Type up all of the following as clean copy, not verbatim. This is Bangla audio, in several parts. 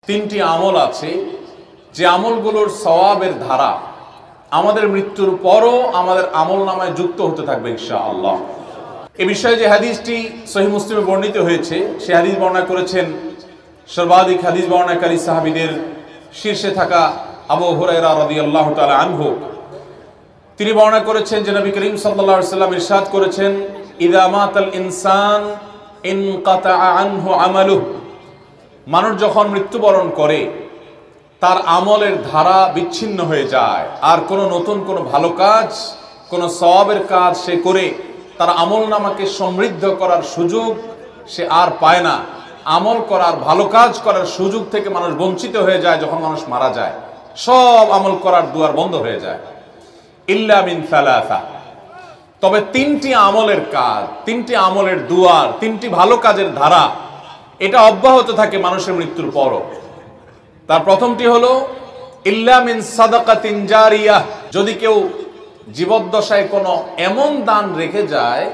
তিনটি আমল আছে যে আমলগুলোর সওয়াবের ধারা আমাদের মৃত্যুর পরও আমাদের আমল নামায় যুক্ত হতে থাকবে ইনশাআল্লাহ। এ বিষয়ে যে হাদিসটি সহিহ মুসলিমে বর্ণিত হয়েছে, সে হাদিস বর্ণনা করেছেন সর্বাধিক হাদিস বর্ণনাকারী সাহাবীদের শীর্ষে থাকা আবু হুরায়রা রাদিয়াল্লাহু তাআলা আনহু। তিনি বর্ণনা করেছেন যে নবী করিম সাল্লাল্লাহু আলাইহি ওয়াসাল্লাম ইরশাদ করেছেন, ইযা মাতাল ইনসান ইনকাতাআ আনহু আমালুহু, মানুষ যখন মৃত্যুবরণ করে তার আমলের ধারা বিচ্ছিন্ন হয়ে যায়, আর কোনো নতুন কোনো ভালো কাজ, কোনো সওয়াবের কাজ সে করে তার আমল নামাকে সমৃদ্ধ করার সুযোগ সে আর পায় না। আমল করার, ভালো কাজ করার সুযোগ থেকে মানুষ বঞ্চিত হয়ে যায়। যখন মানুষ মারা যায় সব আমল করার দুয়ার বন্ধ হয়ে যায়। ইল্লা মিন সালাসা, তবে তিনটি আমলের কাজ, তিনটি আমলের দুয়ার, তিনটি ভালো কাজের ধারা এটা অব্যাহত থাকে মানুষের মৃত্যুর পরও। তার প্রথমটি হলো ইল্লা মিন সাদাকাতিন জারিয়াহ, যদি কেউ জীবদ্দশায় কোনো এমন দান রেখে যায়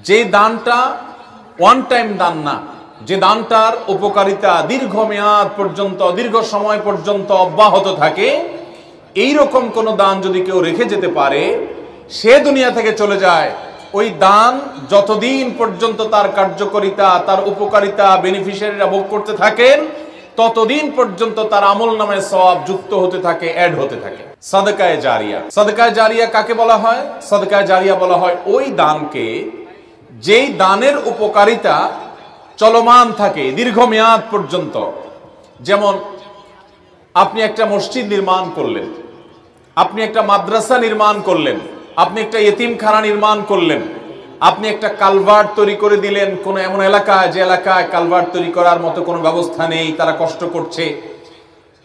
যে দানটা ওয়ান টাইম দান না, যে দানটার উপকারিতা দীর্ঘমেয়াদ পর্যন্ত, দীর্ঘ সময় পর্যন্ত অব্যাহত থাকে, এইরকম কোনো দান যদি কেউ রেখে যেতে পারে, সে দুনিয়া থেকে চলে যায়, ওই দান যতদিন পর্যন্ত তার কার্যকারিতা, তার উপকারিতা বেনিফিশিয়ারিরা ভোগ করতে থাকেন, ততদিন পর্যন্ত তার আমল নামে সওয়াব যুক্ত হতে থাকে, অ্যাড হতে থাকে। সাদকায়ে জারিয়া, সাদকায়ে জারিয়া কাকে বলা হয়? সাদকায়ে জারিয়া বলা হয় ওই দানকে যেই দানের উপকারিতা চলমান থাকে দীর্ঘমেয়াদ পর্যন্ত। যেমন আপনি একটা মসজিদ নির্মাণ করলেন, আপনি একটা মাদ্রাসা নির্মাণ করলেন, আপনি একটা ইতিমখানা নির্মাণ করলেন, আপনি একটা কালভার্ট তৈরি করে দিলেন কোনো এমন এলাকায় যে এলাকায় কালভার্ট তৈরি করার মতো কোনো ব্যবস্থা নেই, তারা কষ্ট করছে,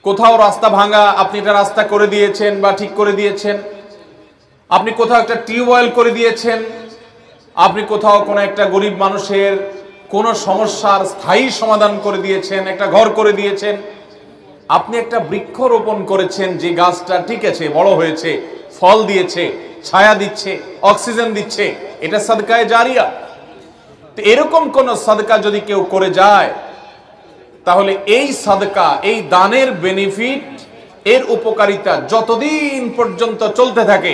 কোথাও রাস্তা ভাঙা, আপনি একটা রাস্তা করে দিয়েছেন বা ঠিক করে দিয়েছেন, আপনি কোথাও একটা টিউবওয়েল করে দিয়েছেন, আপনি কোথাও কোনো একটা গরিব মানুষের কোনো সমস্যার স্থায়ী সমাধান করে দিয়েছেন, একটা ঘর করে দিয়েছেন, আপনি একটা বৃক্ষ রোপণ করেছেন, যে গাছটা ঠিক আছে, বড় হয়েছে, ফল দিয়েছে, ছায়া দিচ্ছে, অক্সিজেন দিচ্ছে, এটা সাদকায়ে জারিয়া। তো এরকম কোন সাদকা যদি কেউ করে যায়, তাহলে এই সাদকা, এই দানের বেনিফিট, এর উপকারিতা যতদিন পর্যন্ত চলতে থাকে।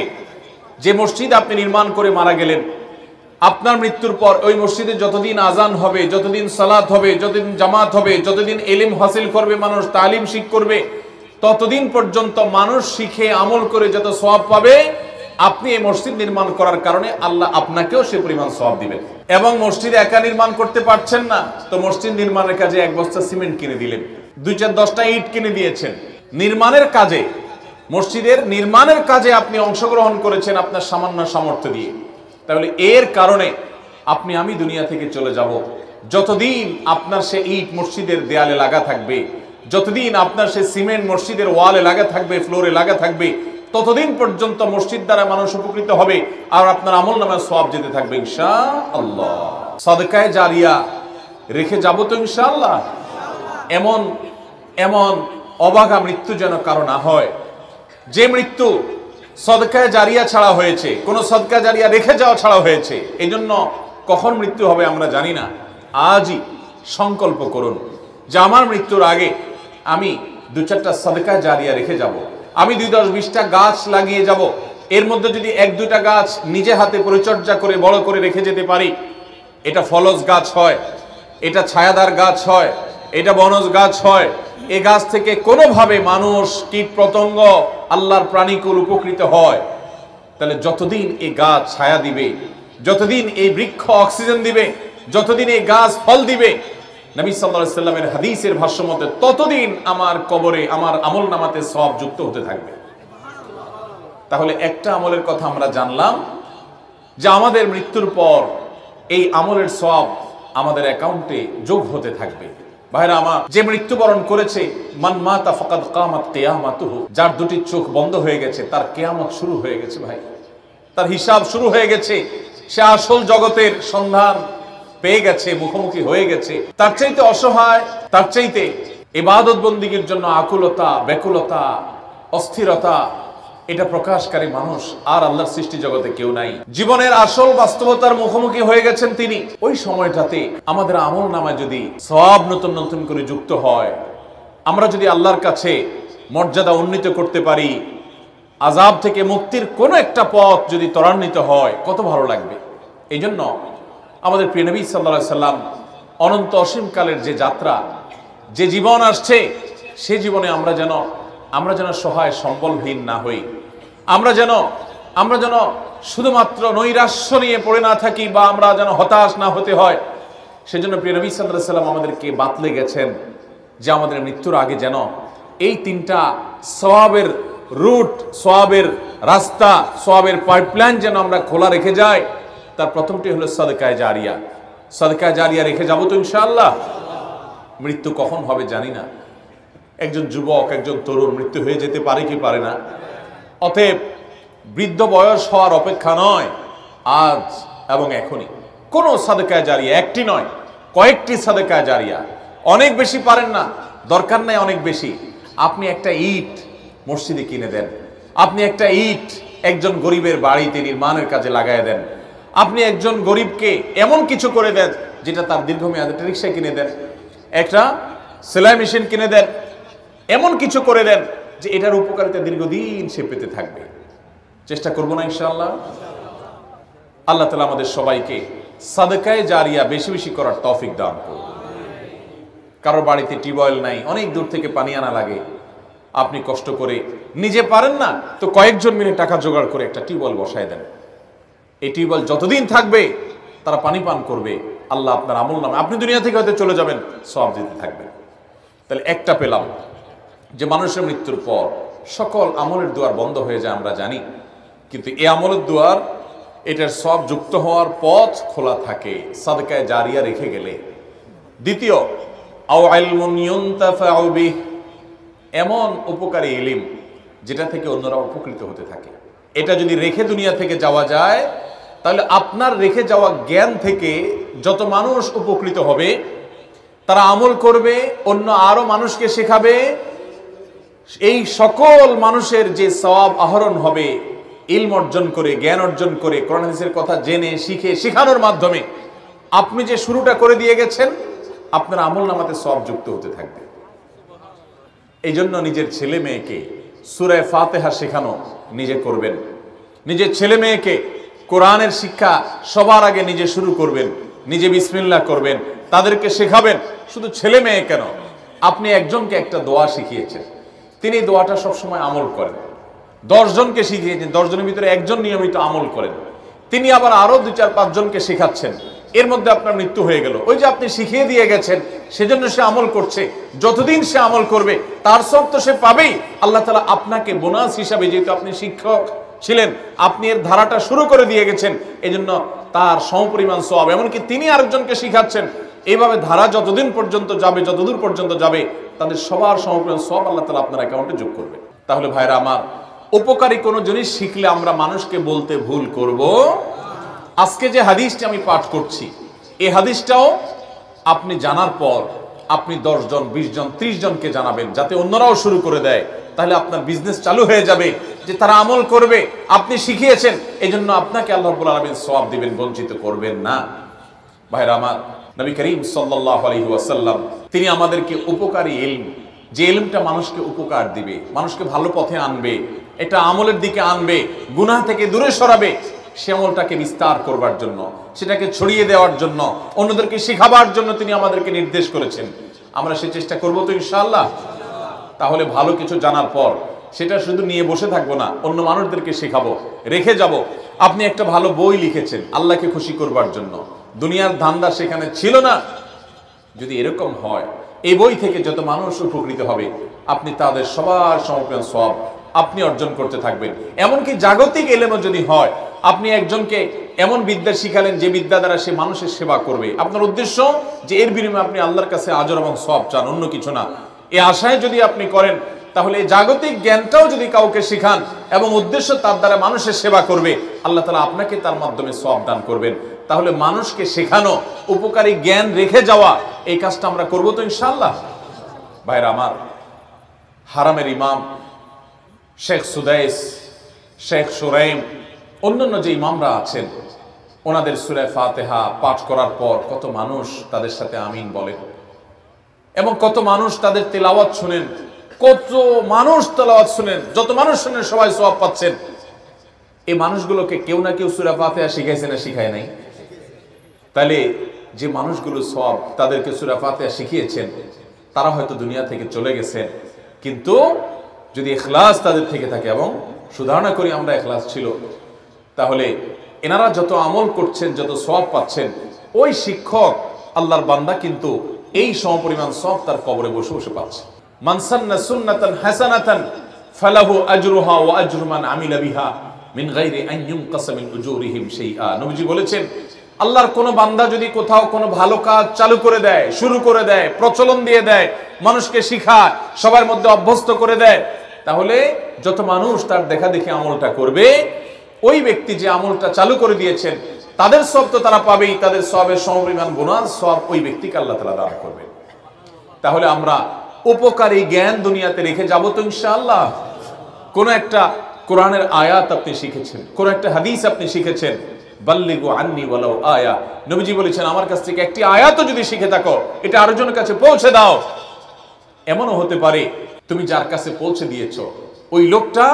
যে মসজিদ আপনি নির্মাণ করে মারা গেলেন, আপনার মৃত্যুর পর ওই মসজিদে যতদিন আজান হবে, যতদিন সালাত হবে, যতদিন জামাত হবে, যতদিন ইলম হাসিল করবে মানুষ, তালিম শিখ করবে, ততদিন পর্যন্ত মানুষ শিখে আমল করে যত সওয়াব পাবে, আপনি এই মসজিদ নির্মাণ করার কারণে আল্লাহ আপনাকেও সে পরিমাণ সওয়াব দিবেন। এবং মসজিদ একা নির্মাণ করতে পারছেন না, তো মসজিদ নির্মাণের কাজে এক বস্তা সিমেন্ট কিনে দিলেন, 2-4-10টা ইট কিনে দিয়েছেন। নির্মাণের কাজে, মসজিদের নির্মাণের কাজে আপনি অংশগ্রহণ করেছেন আপনার সামান্য সামর্থ্য দিয়ে। তাহলে এর কারণে আপনি, আমি দুনিয়া থেকে চলে যাব, যতদিন আপনার সে ইট মসজিদের দেয়ালে লাগা থাকবে, যতদিন আপনার সে সিমেন্ট মসজিদের ওয়ালে লাগা থাকবে, ফ্লোরে লাগা থাকবে, ততদিন পর্যন্ত মসজিদ দ্বারা মানুষ উপকৃত হবে, আর আপনার আমল নামে সওয়াব যেতে থাকবে ইনশাআল্লাহ। সাদকায়ে জারিয়া রেখে যাব তো ইনশাআল্লাহ। এমন এমন অবাগা মৃত্যু যেন কারো না হয়, যে মৃত্যু সাদকায়ে জারিয়া ছাড়া হয়েছে, কোন সাদকা জারিয়া রেখে যাওয়া ছাড়া হয়েছে। এই জন্য কখন মৃত্যু হবে আমরা জানি না। আজই সংকল্প করুন যে আমার মৃত্যুর আগে আমি 2-4টা সাদকায়ে জারিয়া রেখে যাব, আমি 2-10-20টা গাছ লাগিয়ে যাব। এর মধ্যে যদি 1-2টা গাছ নিজে হাতে পরিচর্যা করে বড় করে রেখে যেতে পারি, এটা ফলজ গাছ হয়, এটা ছায়াদার গাছ হয়, এটা বনজ গাছ হয়, এই গাছ থেকে কোনোভাবে মানুষ, কীট পতঙ্গ, আল্লাহর প্রাণীকুল উপকৃত হয়, তাহলে যতদিন এই গাছ ছায়া দিবে, যতদিন এই বৃক্ষ অক্সিজেন দিবে, যতদিন এই গাছ ফল দিবে, নবী সাল্লাল্লাহু আলাইহি সাল্লামের হাদিসের ভাষ্য মতে ততদিন আমার কবরে, আমার আমল নামাতে সওয়াব যুক্ত হতে থাকবে। তাহলে একটা আমলের কথা আমরা জানলাম যে আমাদের মৃত্যুর পর এই আমলের সওয়াব আমাদের অ্যাকাউন্টে যোগ হতে থাকবে। ভাইরা আমার, যে মৃত্যুবরণ করেছে, মান মাতা ফাকাদ কামাত কিয়ামাতুহু, যার দুটি চোখ বন্ধ হয়ে গেছে তার কিয়ামত শুরু হয়ে গেছে। ভাই, তার হিসাব শুরু হয়ে গেছে, সে আসল জগতের সন্ধান পেয়ে গেছে, মুখোমুখি হয়ে গেছে। তার চাইতে অসহায়, তার চাইতে ইবাদত বন্দিগির জন্য আকুলতা, ব্যাকুলতা, অস্থিরতা এটা প্রকাশকারী মানুষ আর আল্লাহর সৃষ্টি জগতে কেউ নাই। জীবনের আসল বাস্তবতার মুখোমুখি হয়ে গেছেন তিনি। ওই সময়টাতে আমাদের আমল নামায় যদি সওয়াব নতুন নতুন করে যুক্ত হয়, আমরা যদি আল্লাহর কাছে মর্যাদা উন্নীত করতে পারি, আযাব থেকে মুক্তির কোনো একটা পথ যদি ত্বরান্বিত হয়, কত ভালো লাগবে। এই জন্য আমাদের প্রিয় নবী সাল্লাল্লাহু আলাইহি সাল্লাম অনন্ত অসীমকালের যে যাত্রা, যে জীবন আসছে, সে জীবনে আমরা যেন সহায় সম্বলহীন না হই। আমরা যেন শুধুমাত্র নৈরাশ্য নিয়ে পড়ে না থাকি, বা আমরা যেন হতাশ না হতে হয়। সেজন্য প্রিয় নবী সাল্লাল্লাহু আলাইহি সাল্লাম আমাদেরকে বাতলে গেছেন যে আমাদের মৃত্যুর আগে যেন এই তিনটা সওয়াবের রুট, সওয়াবের রাস্তা, সওয়াবের পাইপলাইন যেন আমরা খোলা রেখে যাই। তার প্রথমটি হলো সাদকায়ে জারিয়া। সাদকায়ে জারিয়া রেখে যাবো তো ইনশাআল্লাহ। মৃত্যু কখন হবে জানি না। একজন যুবক, একজন তরুণ মৃত্যু হয়ে যেতে পারে কি পারে না। অতএব বৃদ্ধ বয়স হওয়ার অপেক্ষা নয়, আজ এবং এখনই কোনো সাদকায়ে জারিয়া, একটি নয় কয়েকটি সাদকায়ে জারিয়া। অনেক বেশি পারেন না, দরকার নাই অনেক বেশি। আপনি একটা ইট মসজিদে কিনে দেন, আপনি একটা ইট একজন গরিবের বাড়িতে নির্মাণের কাজে লাগাই দেন, আপনি একজন গরিবকে এমন কিছু করে দেন যেটা তার দীর্ঘমেয়াদে, একটা রিক্সা কিনে দেন, একটা সেলাই মেশিন কিনে দেন, এমন কিছু করে দেন যে এটার উপকারিতা দীর্ঘদিন সে পেতে থাকবে। চেষ্টা করবো না ইনশাআল্লাহ? আল্লাহ তাআলা আমাদের সবাইকে সাদকায়ে জারিয়া বেশি বেশি করার তৌফিক দান করুন। কারোর বাড়িতে টিউবওয়েল নাই, অনেক দূর থেকে পানি আনা লাগে, আপনি কষ্ট করে নিজে পারেন না তো কয়েকজন মিলে টাকা জোগাড় করে একটা টিউবওয়েল বসায় দেন। এই টিউবওয়েল যতদিন থাকবে তারা পানি পান করবে, আল্লাহ আপনার আমল নামে, আপনি দুনিয়া থেকে হয়তো চলে যাবেন, সওয়াব দিতে থাকবেন। তাহলে একটা পেলাম যে মানুষের মৃত্যুর পর সকল আমলের দুয়ার বন্ধ হয়ে যায়, আমরা জানি, কিন্তু এই আমলের দুয়ার, এটার সব যুক্ত হওয়ার পথ খোলা থাকে সাদকায়ে জারিয়া রেখে গেলে। দ্বিতীয়, আও ইলমুন ইউনতাফাউ বিহি, এমন উপকারী ইলম যেটা থেকে অন্যরা উপকৃত হতে থাকে। এটা যদি রেখে দুনিয়া থেকে যাওয়া যায়, তাহলে আপনার রেখে যাওয়া জ্ঞান থেকে যত মানুষ উপকৃত হবে, তারা আমল করবে, অন্য আরো মানুষকে শেখাবে, এই সকল মানুষের যে সওয়াব আহরণ হবে ইলম অর্জন করে, জ্ঞান অর্জন করে, কোরআন হাদিসের কথা জেনে শিখে শেখানোর মাধ্যমে, আপনি যে শুরুটা করে দিয়ে গেছেন, আপনার আমল নামাতে সওয়াব যুক্ত হতে থাকবে। এই জন্য নিজের ছেলে মেয়েকে সূরা ফাতিহা শেখানো নিজে করবেন, নিজের ছেলে মেয়েকে কোরআনের শিক্ষা সবার আগে নিজে শুরু করবেন, নিজে বিসমিল্লাহ করবেন, তাদেরকে শেখাবেন। শুধু ছেলে মেয়ে কেন, আপনি একজনকে একটা দোয়া শিখিয়েছেন, তিনি দোয়াটা সবসময় আমল করেন, 10 জনকে শিখিয়েছেন, 10 জনের ভিতরে একজন নিয়মিত আমল করেন, তিনি আবার আরো 2-4-5 জনকে শেখাচ্ছেন, এর মধ্যে আপনার মৃত্যু হয়ে গেল। ওই যে আপনি শিখিয়ে দিয়ে গেছেন, সেজন্য সে আমল করছে, যতদিন সে আমল করবে তার সব তো সে পাবেই। আল্লাহ তাআলা আপনাকে বোনাস হিসাবে, যেহেতু আপনি শিক্ষক ছিলেন, আপনি এর ধারাটা শুরু করে দিয়ে গেছেন, এজন্য তার সমপরিমাণ সওয়াব, এমনকি তিনি আরেকজনকে শিখাচ্ছেন, এইভাবে ধারা যতদিন পর্যন্ত যাবে, যতদূর পর্যন্ত যাবে, তাদের সবার সমপরিমাণ সওয়াব আল্লাহ তাআলা আপনার অ্যাকাউন্টে যোগ করবে। তাহলে ভাইরা আমার, উপকারী কোনো জিনিস শিখলে আমরা মানুষকে বলতে ভুল করব। আজকে যে হাদিসটি আমি পাঠ করছি, এই হাদিসটাও আপনি জানার পর আপনি 10 জন, 20 জন, 30 জনকে জানাবেন, যাতে অন্যরাও শুরু করে দেয়। তাহলে আপনার বিজনেস চালু হয়ে যাবে, যে তারা আমল করবে, আপনি শিখিয়েছেন, এই জন্য আপনাকে আল্লাহ রাব্বুল আলামিন সওয়াব দিবেন, বঞ্চিত করবেন না। ভাইরা আমার, নবী করিম সাল্লাল্লাহু আলাইহি ওয়াসাল্লাম তিনি আমাদেরকে উপকারী ইলম, যে ইলমটা মানুষকে উপকার দিবে, মানুষকে ভালো পথে আনবে, এটা আমলের দিকে আনবে, গুনাহ থেকে দূরে সরাবে, সে আমলটাকে বিস্তার করবার জন্য, সেটাকে ছড়িয়ে দেওয়ার জন্য, অন্যদেরকে শেখাবার জন্য তিনি আমাদেরকে নির্দেশ করেছেন। আমরা সে চেষ্টা করব তো ইনশাআল্লাহ। তাহলে ভালো কিছু জানার পর সেটা শুধু নিয়ে বসে থাকবো না, অন্য মানুষদেরকে শেখাবো, রেখে যাব। আপনি একটা ভালো বই লিখেছেন আল্লাহকে খুশি করবার জন্য, দুনিয়ার ধান্দা সেখানে ছিল না। যদি এরকম হয়, এই বই থেকে যত মানুষ উপকৃত হবে, আপনি তাদের সবার সমপরিমাণ সওয়াব আপনি অর্জন করতে থাকবেন। এমনকি জাগতিক এলেমও যদি হয়, আপনি একজনকে এমন বিদ্যা শিখালেন যে বিদ্যা দ্বারা সে মানুষের সেবা করবে, আপনার উদ্দেশ্য যে এর বিনিময়ে আপনি আল্লাহর কাছে আজর এবং সওয়াব চান, অন্য কিছু না। এই আশায় যদি আপনি করেন, তাহলে এই জাগতিক জ্ঞানটাও যদি কাউকে শিখান এবং উদ্দেশ্য তার দ্বারা মানুষের সেবা করবে, আল্লাহ তাআলা আপনাকে তার মাধ্যমে সওয়াব দান করবেন। তাহলে মানুষকে শেখানো, উপকারী জ্ঞান রেখে যাওয়া, এই কাজটা আমরা করবো তো ইনশাআল্লাহ। ভাইরা আমার, হারামের ইমাম শেখ সুদাইস, শেখ সুরাইম, অন্যান্য যে ইমামরা আছেন, ওনাদের সূরা ফাতিহা পাঠ করার পর কত মানুষ তাদের সাথে আমিন বলেন। এবং কত মানুষ তাদের তেলাওয়াত শুনেন, কত মানুষ তেলাওয়াত শুনেন, যত মানুষ শুনেন সবাই সওয়াব পাচ্ছেন। এই মানুষগুলোকে কেউ না কেউ সূরা ফাতিহা শিখাইছে না শিখায় নাই? তাহলে যে মানুষগুলো সওয়াব তাদেরকে সূরা ফাতিহা শিখিয়েছেন তারা হয়তো দুনিয়া থেকে চলে গেছেন, কিন্তু যদি ইখলাস তাদের থেকে থাকে, এবং সুধারণা করি আমরা ইখলাস ছিল, তাহলে এনারা যত আমল করছেন, যত সওয়াব পাচ্ছেন, ওই শিক্ষক আল্লাহর বান্দা কিন্তু এই সমপরিমাণ সওয়াব তার কবরে বসে বসে পাচ্ছে। মান সান্না সুন্নাতান হাসানাতান ফালাহু আজরুহা ওয়া আজরু মান আমিলা বিহা মিন গায়রি আন ইউনকাসা মিন উজুরিহিম শাইআ। নবীজি বলেছেন, আল্লাহর কোন বান্দা যদি কোথাও কোনো ভালো কাজ চালু করে দেয়, শুরু করে দেয়, প্রচলন দিয়ে দেয়, মানুষকে শিখায়, সবার মধ্যে অভ্যস্ত করে দেয়, তাহলে যত মানুষ তার দেখা দেখে আমলটা করবে, ওই ব্যক্তি যে আমলটা চালু করে দিয়েছেন তাদের সওয়াব তো তারা পাবেই, তাদের সওয়াবের সমপরিমাণ বোনাস সওয়াব ওই ব্যক্তিকে আল্লাহ তাআলা দান করবেন। তাহলে আমরা উপকারী জ্ঞান দুনিয়াতে রেখে যাব তো ইনশাআল্লাহ। কোন একটা কোরআনের আয়াত আপনি শিখেছেন, কোন একটা হাদিস আপনি শিখেছেন, বাল্লিগু আন্নি ওয়ালাউ আয়া, নবীজি বলেছেন আমার কাছ থেকে একটি আয়াতও যদি শিখে থাকো এটা আরেকজনের কাছে পৌঁছে দাও। এমনও হতে পারে তুমি যার কাছে পৌঁছে দিয়েছো ওই লোকটা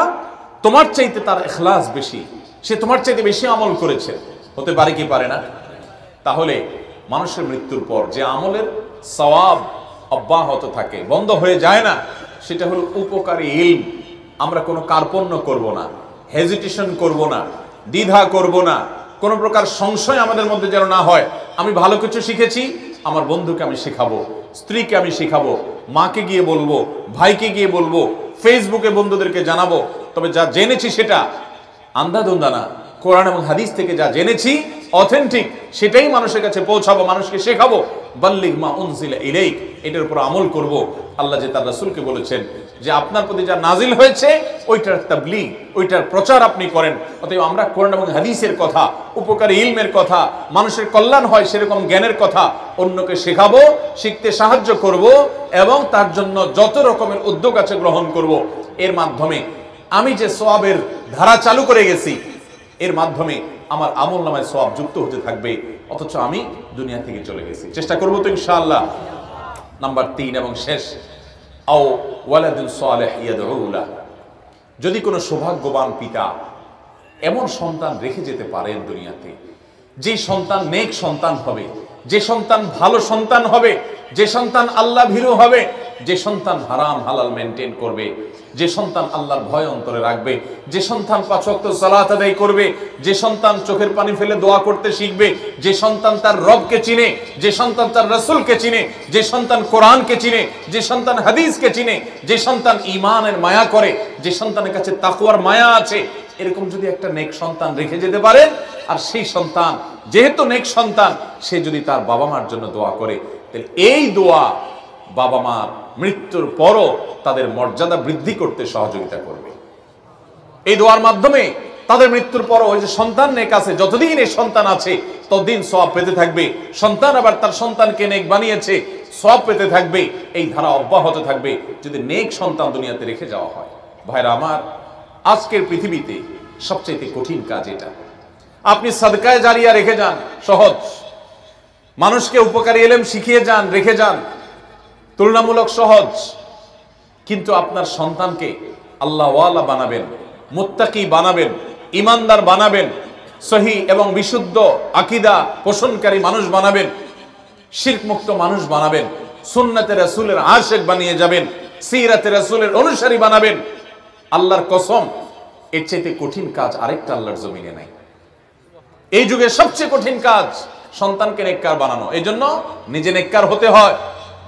তোমার চাইতে তার ইখলাস বেশি, সে তোমার চাইতে বেশি আমল করেছে, হতে পারে কি পারে না? তাহলে মানুষের মৃত্যুর পর যে আমলের সওয়াব অব্যাহত থাকে, বন্ধ হয়ে যায় না, সেটা হলো উপকারী ইলম। আমরা কোনো কার্পণ্য করব না, হেজিটেশন করব না, দ্বিধা করব না, কোনো প্রকার সংশয় আমাদের মধ্যে যেন না হয়। আমি ভালো কিছু শিখেছি, আমার বন্ধুকে আমি শেখাবো, স্ত্রীকে আমি শেখাবো, মাকে গিয়ে বলবো, ভাইকে গিয়ে বলবো, ফেসবুকে বন্ধুদেরকে জানাবো। তবে যা জেনেছি সেটা আন্ধাধুন্ধা না, কোরআন এবং হাদিস থেকে যা জেনেছি অথেন্টিক সেটাই মানুষের কাছে পৌঁছাবো, মানুষকে শেখাবো। বাল্লিগ মা উনজিলা ইলাইক, এটার উপর আমল করব। আল্লাহ যে তার রাসূলকে বলেছেন যে আপনার প্রতি যা নাজিল হয়েছে ওইটার তাবলীগ, ওইটার প্রচার আপনি করেন। অতএব আমরা কোরআন এবং হাদিসের কথা, উপকারী ইলমের কথা, মানুষের কল্যাণ হয় সেরকম জ্ঞানের কথা অন্যকে শেখাবো, শিখতে সাহায্য করব, এবং তার জন্য যত রকমের উদ্যোগ আছে গ্রহণ করব। এর মাধ্যমে আমি যে সওয়াবের ধারা চালু করে গেছি, এর মাধ্যমে আমার আমল নামায় সওয়াব যুক্ত হতে থাকবে, অথচ আমি দুনিয়া থেকে চলে গেছি। চেষ্টা করবো তো ইনশাআল্লাহ। নাম্বার 3 এবং শেষ, আও ওয়ালাদুন সালেহ ইয়াদউ লাহ, যদি কোনো সৌভাগ্যবান পিতা এমন সন্তান রেখে যেতে পারেন দুনিয়াতে, যে সন্তান নেক সন্তান হবে, যে সন্তান ভালো সন্তান হবে, যে সন্তান আল্লাহ ভীরু হবে, যে সন্তান হারাম হালাল মেনটেন করবে, যে সন্তান আল্লাহর ভয় অন্তরে রাখবে, যে সন্তান 5 ওয়াক্ত সালাত আদায় করবে, যে সন্তান চোখের পানি ফেলে দোয়া করতে শিখবে, যে সন্তান তার রবকে চিনে, যে সন্তান তার রাসূলকে চিনে, যে সন্তান কোরআনকে চিনে, যে সন্তান হাদিসকে চিনে, যে সন্তান ঈমানের মায়া করে, যে সন্তানের কাছে তাকওয়ার মায়া আছে, এরকম যদি একটা নেক সন্তান রেখে যেতে পারেন, আর সেই সন্তান যেহেতু নেক সন্তান, সে যদি তার বাবা মার জন্য দোয়া করে, তাহলে এই দোয়া বাবা মার মৃত্যুর পরও তাদের মর্যাদা বৃদ্ধি করতে সহযোগিতা করবে। এই দোয়ার মাধ্যমে তাদের মৃত্যুর পরও ওই যে সন্তান নেক আছে, যতদিন এই সন্তান আছে ততদিন সওয়াব পেতে থাকবে। সন্তান আবার তার সন্তানকে নেক বানিয়েছে, সওয়াব পেতে থাকবে। এই ধারা অব্যাহত থাকবে যদি নেক সন্তান দুনিয়াতে রেখে যাওয়া হয়। ভাইরা আমার, আজকের পৃথিবীতে সবচেয়ে কঠিন কাজ এটা। আপনি সাদকায়ে জারিয়া রেখে যান, সহজ। মানুষকে উপকারী ইলম শিখিয়ে যান, রেখে যান, তুলনামূলক সহজ। কিন্তু আপনার সন্তানকে আল্লাহওয়ালা বানাবেন, মুত্তাকি বানাবেন, ইমানদার বানাবেন, সহি এবং বিশুদ্ধ আকীদা পোষণকারী মানুষ বানাবেন, শিরক মুক্ত মানুষ বানাবেন, সুন্নতে রাসূলের আশিক বানিয়ে যাবেন, সিরাতে রাসূলের অনুসারী বানাবেন। আল্লাহর কসম, এর চাইতে কঠিন কাজ আরেকটা আল্লাহর জমিনে নাই। এই যুগে সবচেয়ে কঠিন কাজ সন্তানকে নেককার বানানো। এই জন্য নিজে নেককার হতে হয়।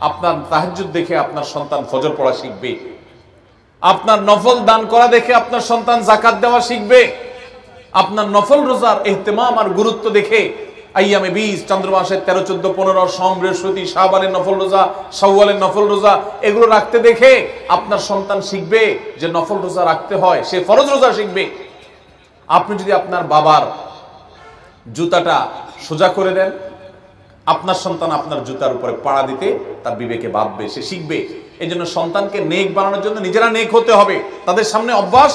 আপনার তাহাজ্জুদ দেখে আপনার সন্তান ফজর পড়া শিখবে, আপনার নফল দান করা দেখে আপনার সন্তান যাকাত দেওয়া শিখবে, আপনার নফল রোজার ইহতিমাম আর গুরুত্ব দেখে আইয়ামে 20 চন্দ্রমাসের 13, 14, 15 সোম, বৃহস্পতি, শাবানের নফল রোজা, শাওয়ালের নফল রোজা এগুলো রাখতে দেখে আপনার সন্তান শিখবে যে নফল রোজা রাখতে হয়, সে ফরজ রোজা শিখবে। আপনি যদি আপনার বাবার জুতাটা সোজা করে দেন, আপনার সন্তান আপনার জুতার উপরে পাড়া দিতে তার বিবেকে বাঁধবে, সে শিখবে। এই জন্য সন্তানকে নেক বানানোর জন্য নিজেরা নেক হতে হবে। তাদের সামনে অভ্যাস,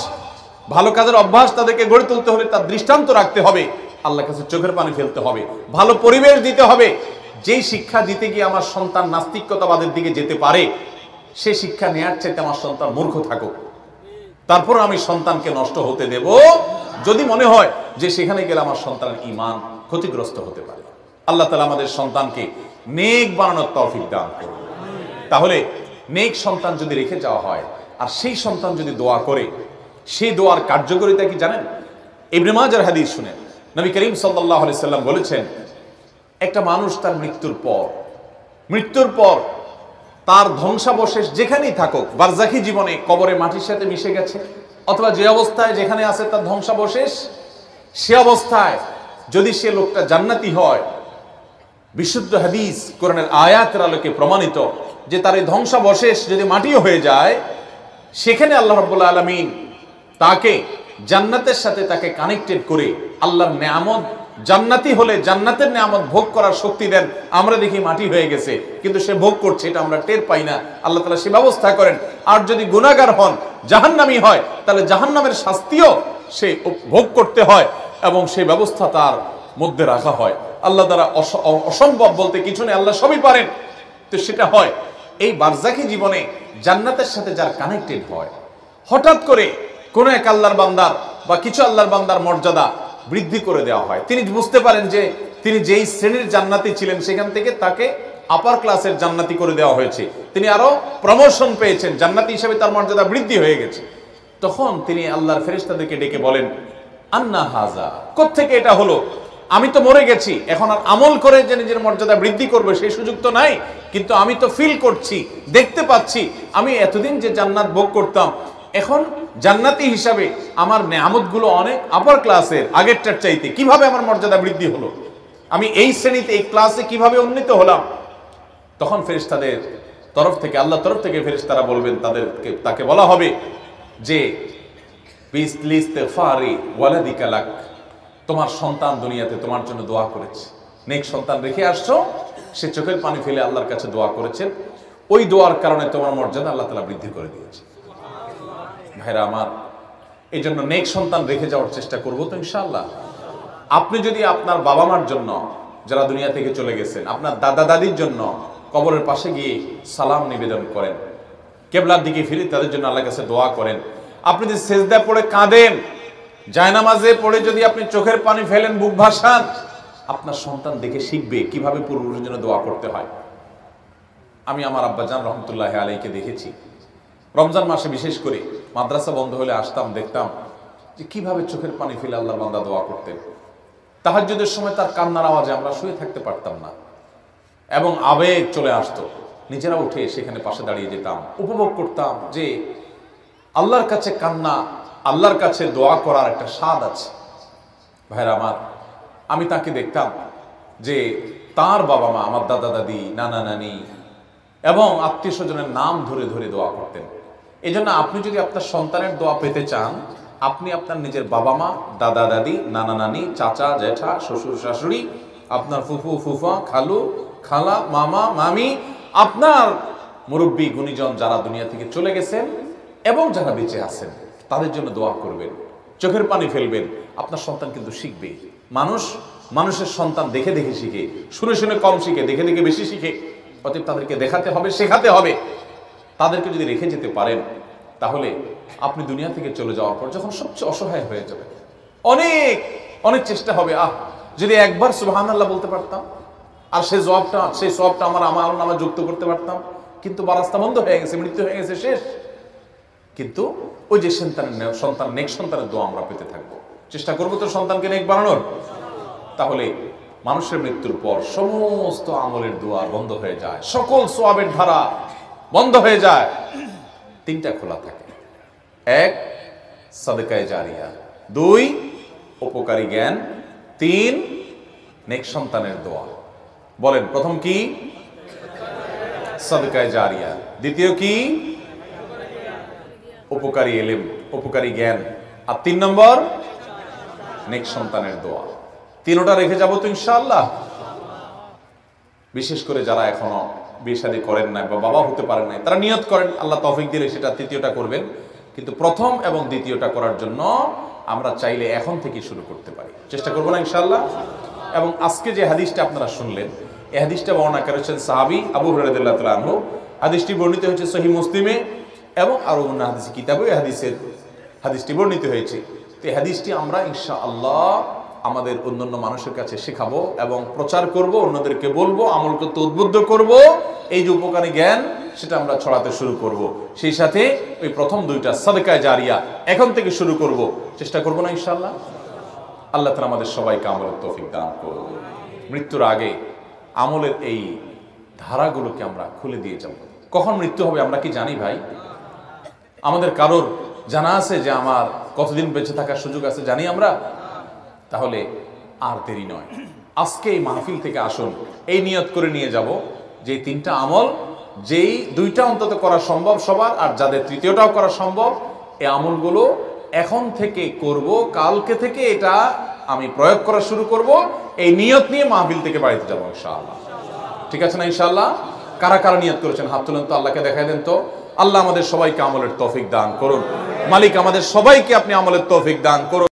ভালো কাজের অভ্যাস তাদেরকে গড়ে তুলতে হলে তার দৃষ্টান্ত রাখতে হবে, আল্লাহর কাছে চোখের পানি ফেলতে হবে, ভালো পরিবেশ দিতে হবে। যেই শিক্ষা দিতে গিয়ে আমার সন্তান নাস্তিকতাবাদের দিকে যেতে পারে, সে শিক্ষা নেয়ার চাইতে আমার সন্তান মূর্খ থাকুক, তারপর আমি সন্তানকে নষ্ট হতে দেব যদি মনে হয় যে সেখানে গেলে আমার সন্তানের ঈমান ক্ষতিগ্রস্ত হতে পারে। আল্লাহ তাআলা আমাদের সন্তানকে নেক বানানোর তৌফিক দান করুন। তাহলে নেক সন্তান যদি রেখে যাওয়া হয় আর সেই সন্তান যদি দোয়া করে, সেই দোয়ার কার্যকারিতা কি জানেন? ইবনে মাজার হাদিস শুনেন, নবী করিম সাল্লাল্লাহু আলাইহি সাল্লাম বলেছেন, একটা মানুষ তার মৃত্যুর পর তার ধ্বংসাবশেষ যেখানেই থাকুক, বারজাখী জীবনে কবরে মাটির সাথে মিশে গেছে, অথবা যে অবস্থায় যেখানে আছে তার ধ্বংসাবশেষ, সে অবস্থায় যদি সে লোকটা জান্নাতি হয়, বিশুদ্ধ হাদিস কোরআনের আয়াতের আলোকে প্রমাণিত যে তার এই ধ্বংসাবশেষ যদি মাটিও হয়ে যায়, সেখানে আল্লাহ রাব্বুল আলামিন তাকে জান্নাতের সাথে তাকে কানেক্টেড করে আল্লাহর নেয়ামত, জান্নাতি হলে জান্নাতের নেয়ামত ভোগ করার শক্তি দেন। আমরা দেখি মাটি হয়ে গেছে কিন্তু সে ভোগ করছে, এটা আমরা টের পাই না। আল্লাহ তাআলা সে ব্যবস্থা করেন। আর যদি গুনাহগার হন, জাহান্নামী হয়, তাহলে জাহান্নামের শাস্তিও সে ভোগ করতে হয় এবং সেই ব্যবস্থা তার মধ্যে রাখা হয়। আল্লাহ দ্বারা অসম্ভব বলতে কিছু নেই, আল্লাহ সবই পারেন। তো সেটা হয় এই বারজাখী জীবনে জান্নাতের সাথে যার কানেক্টেড হয়, হঠাৎ করে কোন এক আল্লাহর বান্দার বা কিছু আল্লাহর বান্দার মর্যাদা বৃদ্ধি করে দেওয়া হয়। তিনি বুঝতে পারেন যে তিনি যেই শ্রেণীর জান্নাতি ছিলেন সেখান থেকে তাকে আপার ক্লাসের জান্নাতি করে দেওয়া হয়েছে, তিনি আরো প্রমোশন পেয়েছেন, জান্নাতি হিসেবে তার মর্যাদা বৃদ্ধি হয়ে গেছে। তখন তিনি আল্লাহর ফেরেশতাদেরকে ডেকে বলেন, আন্না হাজা, কোত্থেকে এটা হলো? আমি তো মরে গেছি, এখন আর আমল করে যে নিজের মর্যাদা বৃদ্ধি করবে সেই সুযোগ তো নাই, কিন্তু আমি তো ফিল করছি, দেখতে পাচ্ছি, আমি এতদিন যে জান্নাত ভোগ করতাম, এখন জান্নাতি হিসাবে আমার নেয়ামতগুলো অনেক আপার ক্লাসের, আগেরটার চাইতে কিভাবে আমার মর্যাদা বৃদ্ধি হলো, আমি এই শ্রেণীতে এই ক্লাসে কিভাবে উন্নীত হলাম। তখন ফেরেশতাদের তরফ থেকে, আল্লাহর তরফ থেকে ফেরেশতারা বলবেন, তাকে বলা হবে যে বিস্তিগফারি ওয়ালাদিকা লাক, তোমার সন্তান দুনিয়াতে তোমার জন্য দোয়া করেছে, নেক সন্তান রেখে আসছো, সে চোখের পানি ফেলে আল্লাহর কাছে দোয়া করেছেন, ওই দোয়ার কারণে তোমার মর্যাদা আল্লাহ তাআলা বৃদ্ধি করে দিয়েছে। ভাইরা আমার, এই জন্য নেক সন্তান রেখে যাওয়ার চেষ্টা করবো তো ইনশাআল্লাহ। আপনি যদি আপনার বাবা মার জন্য যারা দুনিয়া থেকে চলে গেছেন, আপনার দাদা দাদির জন্য কবরের পাশে গিয়ে সালাম নিবেদন করেন, কিবলার দিকে ফিরে তাদের জন্য আল্লাহর কাছে দোয়া করেন, আপনি যদি সেজদা পড়ে কাঁদেন, জায়নামাজে পড়ে যদি আপনি চোখের পানি ফেলেন, বুক ভাসান, আপনার সন্তান দেখে শিখবে কিভাবে পূর্বপুরুষের জন্য দোয়া করতে হয়। আমি আমার আব্বাজান রহমতুল্লাহ আলাইকে দেখেছি, রমজান মাসে বিশেষ করে মাদ্রাসা বন্ধ হলে আসতাম, দেখতাম যে কিভাবে চোখের পানি ফেলে আল্লাহর বান্দা দোয়া করতেন। তাহাজ্জুদের সময় তার কান্নার আওয়াজে আমরা শুয়ে থাকতে পারতাম না এবং আবেগ চলে আসতো, নিজেরা উঠে সেখানে পাশে দাঁড়িয়ে যেতাম, উপভোগ করতাম যে আল্লাহর কাছে কান্না, আল্লাহর কাছে দোয়া করার একটা স্বাদ আছে। ভাইরা আমার, আমি তাকে দেখতাম যে তার বাবা মা, আমার দাদা দাদি, নানা নানি এবং আত্মীয় স্বজনের নাম ধরে ধরে দোয়া করতেন। এই জন্য আপনি যদি আপনার সন্তানের দোয়া পেতে চান, আপনি আপনার নিজের বাবা মা, দাদা দাদি, নানা নানি, চাচা জ্যাঠা, শ্বশুর শাশুড়ি, আপনার ফুফু ফুফা, খালু খালা, মামা মামি, আপনার মুরব্বী গুণীজন যারা দুনিয়া থেকে চলে গেছেন এবং যারা বেঁচে আছেন, তাদের জন্য দোয়া করবেন, চোখের পানি ফেলবেন। আপনার সন্তান কিন্তু শিখবে। মানুষের সন্তান দেখে দেখে শিখে, শুনে শুনে কম শিখে, দেখে দেখে বেশি শিখে। অতএব তাদেরকে দেখাতে হবে, শেখাতে হবে। তাদেরকে যদি রেখে যেতে পারেন, তাহলে আপনি দুনিয়া থেকে চলে যাওয়ার পর যখন সবচেয়ে অসহায় হয়ে যাবে, অনেক অনেক চেষ্টা হবে, যদি একবার সুবহানাল্লাহ বলতে পারতাম আর সেই সওয়াবটা আমার নামে যুক্ত করতে পারতাম, কিন্তু রাস্তা বন্ধ হয়ে গেছে, মৃত্যু হয়ে গেছে, শেষ। কিন্তু ওই যে সন্তান নেক সন্তানের দোয়া আমরা পেতে থাকবো, চেষ্টা করবো তো সন্তানকে নেক বানানোর। তাহলে মানুষের মৃত্যুর পর সমস্ত আমলের দোয়া বন্ধ হয়ে যায়, সকল সওয়াবের ধারা বন্ধ হয়ে যায়। তিনটা খোলা থাকে: এক, সাদকায়ে জারিয়া; দুই, উপকারী জ্ঞান; তিন, নেক সন্তানের দোয়া। বলেন, প্রথম কি? সাদকায়ে জারিয়া। দ্বিতীয় কি? উপকারী ইলম, উপকারী জ্ঞান। আর 3 নম্বর নেক সন্তানের দোয়া। তিনটা রেখে যাবো তো ইনশাআল্লাহ। বিশেষ করে যারা এখনো বিয়ে শাদী করেন নাই বা বাবা হতে পারেন নাই, তারা নিয়ত করেন, আল্লাহ তৌফিক দিলে সেটা তৃতীয়টা করবেন। কিন্তু প্রথম এবং দ্বিতীয়টা করার জন্য আমরা চাইলে এখন থেকে শুরু করতে পারি, চেষ্টা করবো না ইনশাআল্লাহ। এবং আজকে যে হাদিসটা আপনারা শুনলেন, এই হাদিসটা বর্ণনা করেছেন সাহাবী আবু হুরায়রা রাদিয়াল্লাহু তাআলা আনহু। হাদিসটি বর্ণিত হয়েছে সহিহ মুসলিমে এবং আরো অন্য হাদিস কিতাবে এই হাদিসটি বর্ণিত হয়েছে। তো এই হাদিসটি আমরা ইনশাআল্লাহ আমাদের অন্যান্য মানুষের কাছে শেখাবো এবং প্রচার করব, অন্যদেরকে বলবো, আমল করতে উদ্বুদ্ধ করব। এই যে উপকারী জ্ঞান সেটা আমরা ছড়াতে শুরু করব। সেই সাথে ওই প্রথম দুইটা সাদকায়ে জারিয়া এখন থেকে শুরু করব, চেষ্টা করব না ইনশাআল্লাহ। আল্লাহ তাআলা আমাদের সবাইকে আমলের তৌফিক দান করুন। মৃত্যুর আগে আমলের এই ধারাগুলোকে আমরা খুলে দিয়ে যাব। কখন মৃত্যু হবে আমরা কি জানি ভাই? আমাদের কারোর জানা আছে যে আমার কতদিন বেঁচে থাকার সুযোগ আছে? জানি আমরা? তাহলে আর দেরি নয়, আজকে এই মাহফিল থেকে আসুন এই নিয়ত করে নিয়ে যাব যে তিনটা আমল, যেই দুইটা অন্তত করা সম্ভব সবার, আর যাদের তৃতীয়টাও করা সম্ভব, এই আমলগুলো এখন থেকে করব, কালকে থেকে এটা আমি প্রয়োগ করা শুরু করব, এই নিয়ত নিয়ে মাহফিল থেকে বাড়িতে যাবো ইনশাআল্লাহ। ঠিক আছে না ইনশাআল্লাহ? কারা কারা নিয়ত করেছেন হাত তুলেন তো, আল্লাহকে দেখাই দেন তো। আল্লাহ আমাদের সবাইকে আমলের তৌফিক দান করুন। মালিক আমাদের সবাইকে আপনি আমলের তৌফিক দান করুন।